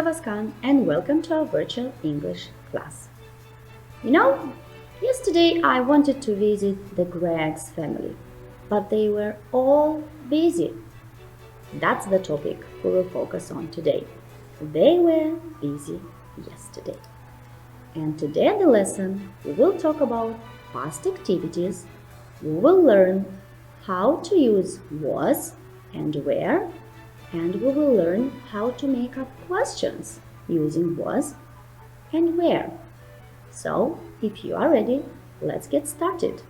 Vascan and welcome to our virtual English class. You know, yesterday I wanted to visit the Greg's family, but they were all busy. That's the topic we will focus on today. They were busy yesterday. And today in the lesson, we will talk about past activities. We will learn how to use was and where, and we will learn how to make up questions using was and where. So, if you are ready, let's get started.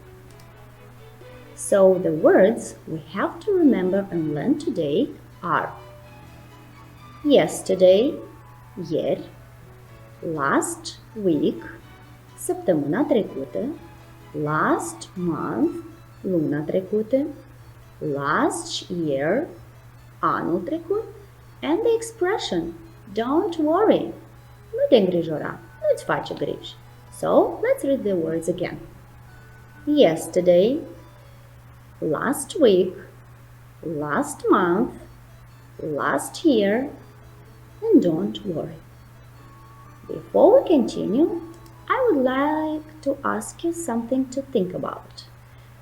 So, the words we have to remember and learn today are yesterday, ieri, last week, săptămâna trecută, last month, luna trecută, last year, anul trecut, and the expression don't worry, nu te îngrijora, nu-ți face griji. So, let's read the words again. Yesterday, last week, last month, last year, and don't worry. Before we continue, I would like to ask you something to think about.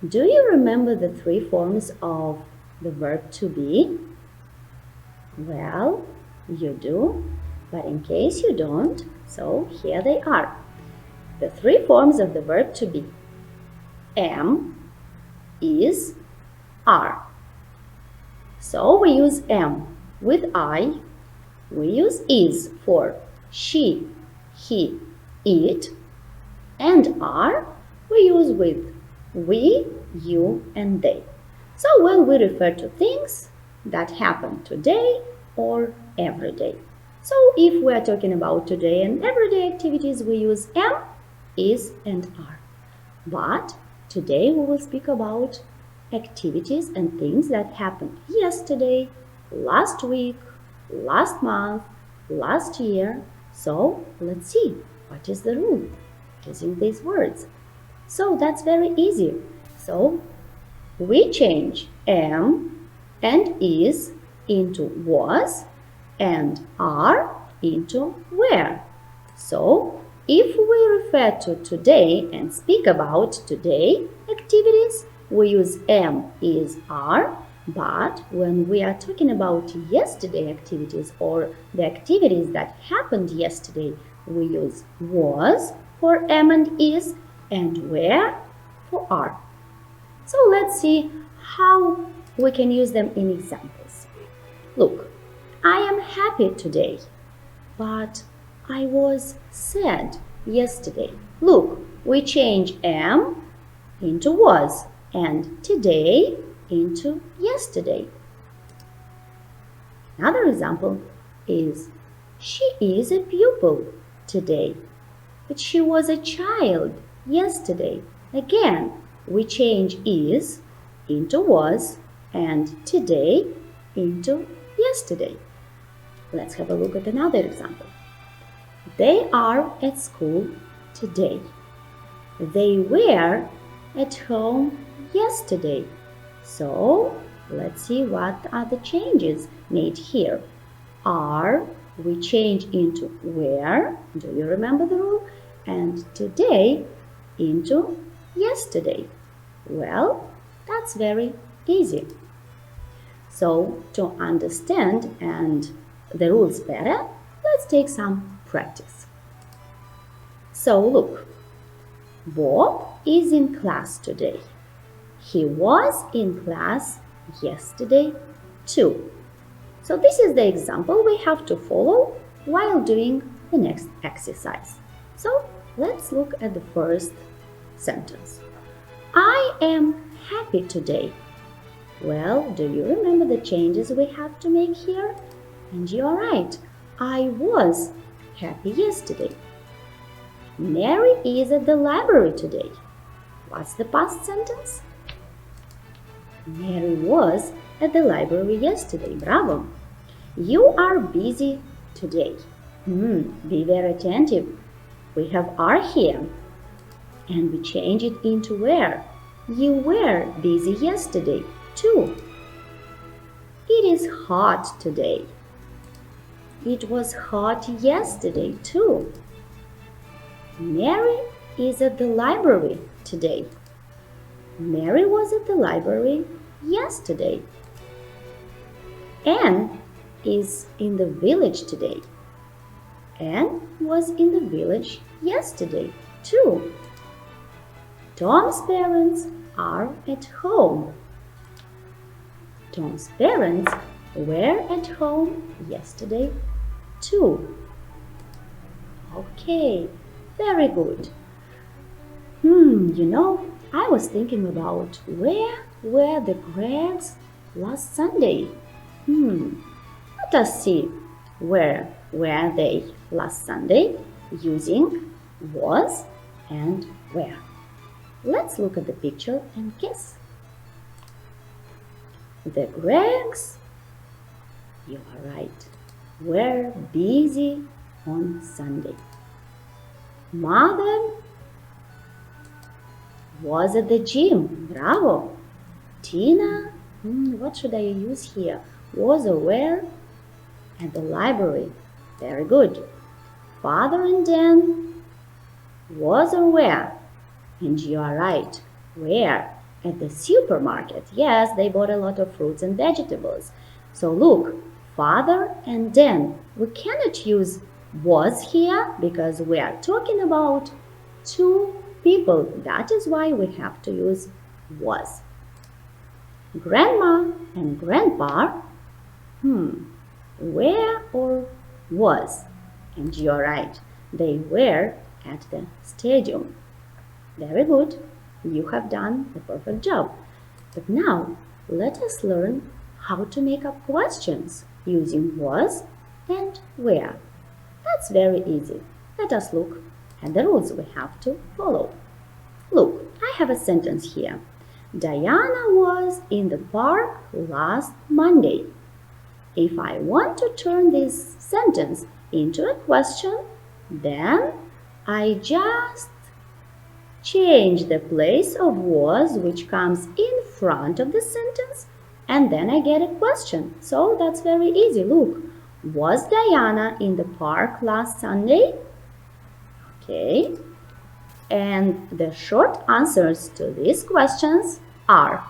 Do you remember the three forms of the verb to be? Well, you do, but in case you don't, so here they are. The three forms of the verb to be: am, is, are. So we use am with I, we use is for she, he, it, and are we use with we, you, and they. So when we refer to things that happen today or every day. So if we are talking about today and everyday activities, we use am, is, and are. But today we will speak about activities and things that happened yesterday, last week, last month, last year. So let's see, what is the rule using these words? So that's very easy. So we change am and is into was and are into were. So if we refer to today and speak about today activities, we use am, is, are. But when we are talking about yesterday activities or the activities that happened yesterday, we use was for am and is and were for are. So let's see how we can use them in examples. Look, I am happy today, but I was sad yesterday. Look, we change am into was and today into yesterday. Another example is she is a pupil today, but she was a child yesterday. Again, we change is into was and today into yesterday. Let's have a look at another example. They are at school today. They were at home yesterday. So, let's see what are the changes made here. Are, we change into were, do you remember the rule? And today into yesterday. Well, that's very easy. So, to understand and the rules better, let's take some practice. So, look, Bob is in class today. He was in class yesterday too. So this is the example we have to follow while doing the next exercise. So let's look at the first sentence. I am happy today. Well, do you remember the changes we have to make here? And you are right. I was happy yesterday. Mary is at the library today. What's the past sentence? Mary was at the library yesterday. Bravo! You are busy today. Be very attentive. We have are here. And we change it into were. You were busy yesterday too. It is hot today. it was hot yesterday too. Mary is at the library today. Mary was at the library yesterday. Anne is in the village today. Anne was in the village yesterday too. Tom's parents are at home. Tom's parents were at home yesterday too. Okay, very good. I was thinking about where were the Gregs last Sunday? Let us see. Where were they last Sunday using was and where? Let's look at the picture and guess. The Gregs, you are right, were busy on Sunday. Mother was at the gym. Bravo. Tina, what should I use here? Was or were? At the library. Very good. Father and Dan was or were? And you are right. Where? At the supermarket. Yes, they bought a lot of fruits and vegetables. So look, Father and Dan. We cannot use was here because we are talking about two people. That is why we have to use was. Grandma and Grandpa, where or was? And you're right, they were at the stadium. Very good, you have done a perfect job. But now, let us learn how to make up questions using was and where. That's very easy. Let us look at the rules we have to follow. Look, I have a sentence here. Diana was in the park last Monday. If I want to turn this sentence into a question, then I just change the place of was which comes in front of the sentence and then I get a question. So that's very easy. Look, was Diana in the park last Sunday? Okay. And the short answers to these questions are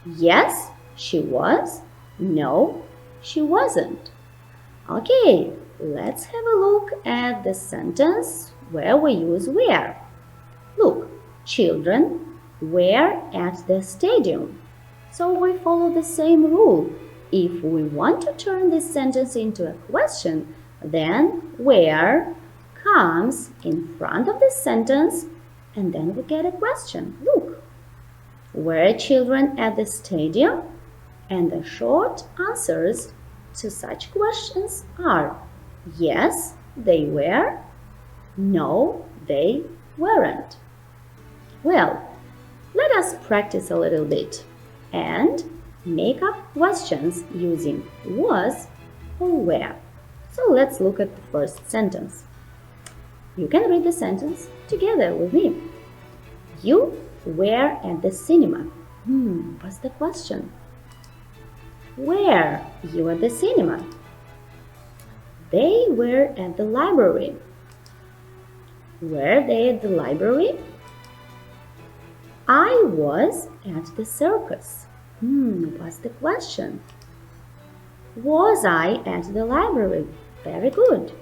yes, she was, no, she wasn't. Okay, let's have a look at the sentence where we use where. Look, children were at the stadium. So we follow the same rule. If we want to turn this sentence into a question, then where comes in front of the sentence and then we get a question. Look, were children at the stadium? And the short answers to such questions are yes, they were, no, they weren't. Well, let us practice a little bit and make up questions using was or where. So let's look at the first sentence. You can read the sentence together with me. You were at the cinema. What's the question? Were you at the cinema? They were at the library. Were they at the library? I was at the circus. What's the question? Was I at the library? Very good.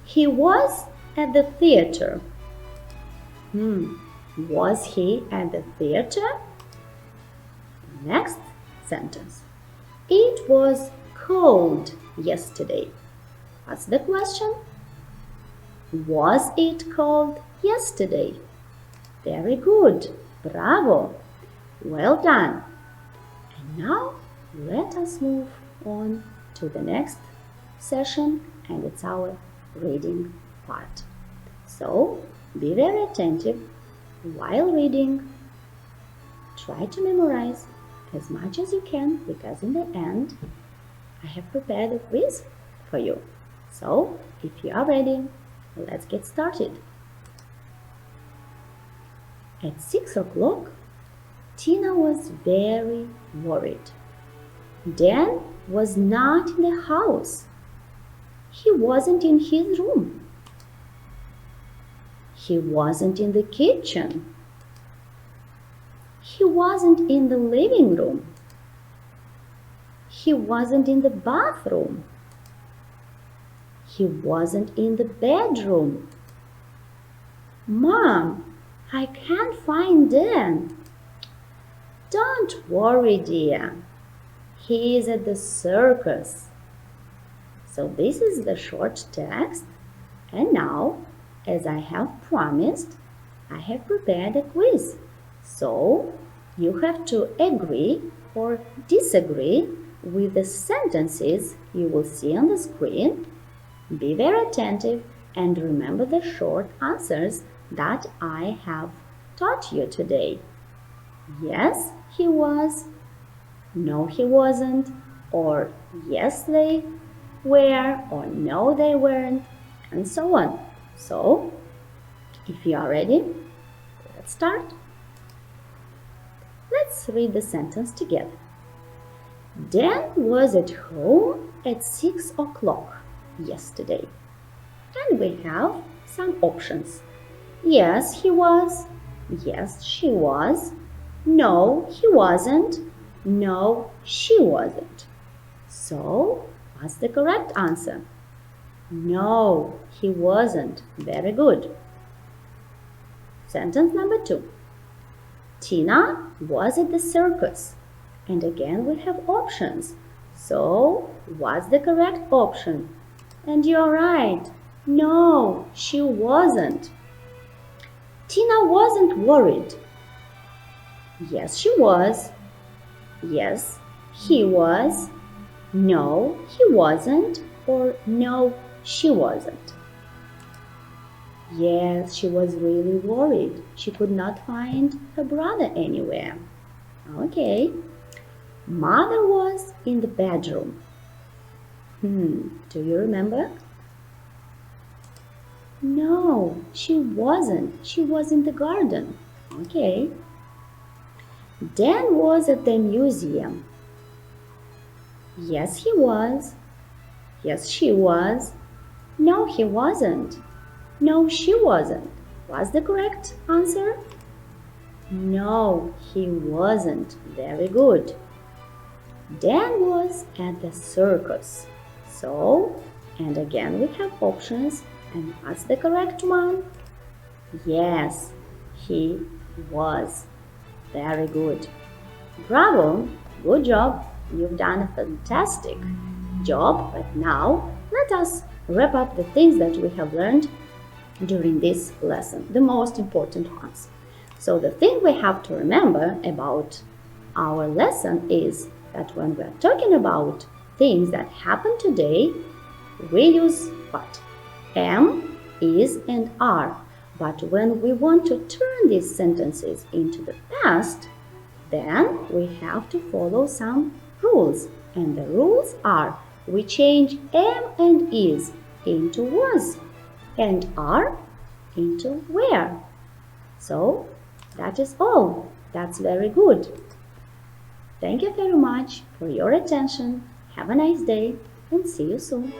He was at the theater. Was he at the theater? Next sentence. It was cold yesterday. What's the question? Was it cold yesterday? Very good. Bravo. Well done. And now let us move on to the next session, and it's our reading part. So be very attentive while reading. Try to memorize as much as you can because in the end I have prepared a quiz for you. So if you are ready, let's get started. At 6 o'clock, Tina was very worried. Dan was not in the house. He wasn't in his room. He wasn't in the kitchen. He wasn't in the living room. He wasn't in the bathroom. He wasn't in the bedroom. Mom, I can't find Dan. Don't worry, dear. He is at the circus. So this is the short text. And now, as I have promised, I have prepared a quiz. So you have to agree or disagree with the sentences you will see on the screen. Be very attentive and remember the short answers that I have taught you today. Yes, he was. No, he wasn't. Or yes, they were. Or no, they weren't. And so on. So, if you are ready, let's start. Let's read the sentence together. Dan was at home at 6 o'clock yesterday. And we have some options. Yes, he was. Yes, she was. No, he wasn't. No, she wasn't. So, what's the correct answer? No, he wasn't. Very good. Sentence number 2. Tina was at the circus. And again we have options. So, what's the correct option? And you're right. No, she wasn't. Tina wasn't worried. Yes, she was. Yes, he was. No, he wasn't. Or no, she wasn't. Yes, she was really worried. She could not find her brother anywhere. Okay. Mother was in the bedroom. Do you remember? No, she wasn't. She was in the garden. Okay. Dan was at the museum. Yes, he was. Yes, she was. No, he wasn't. No, she wasn't. What's the correct answer? No, he wasn't. Very good. Dan was at the circus. So, and again we have options. And what's the correct one? Yes, he was. Very good. Bravo, good job. You've done a fantastic job. But now let us wrap up the things that we have learned during this lesson, the most important ones. So the thing we have to remember about our lesson is that when we are talking about things that happen today, we use what? Am, is, and are. But when we want to turn these sentences into the past, then we have to follow some rules. And the rules are, we change am and is into was, and are into were. So, that is all. That's very good. Thank you very much for your attention. Have a nice day and see you soon.